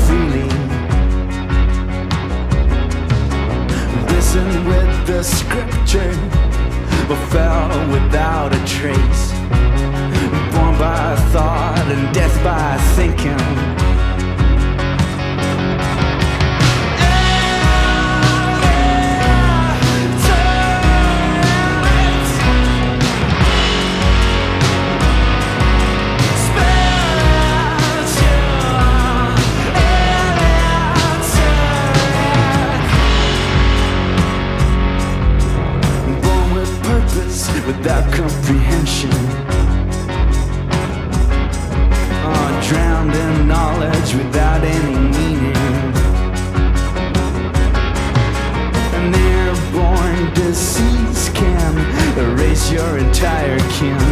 freely. Listen with the scripture, but fell without a trace. Born by thought and death by thinking. Without comprehension, drowned in knowledge without any meaning. An airborne disease can erase your entire kin.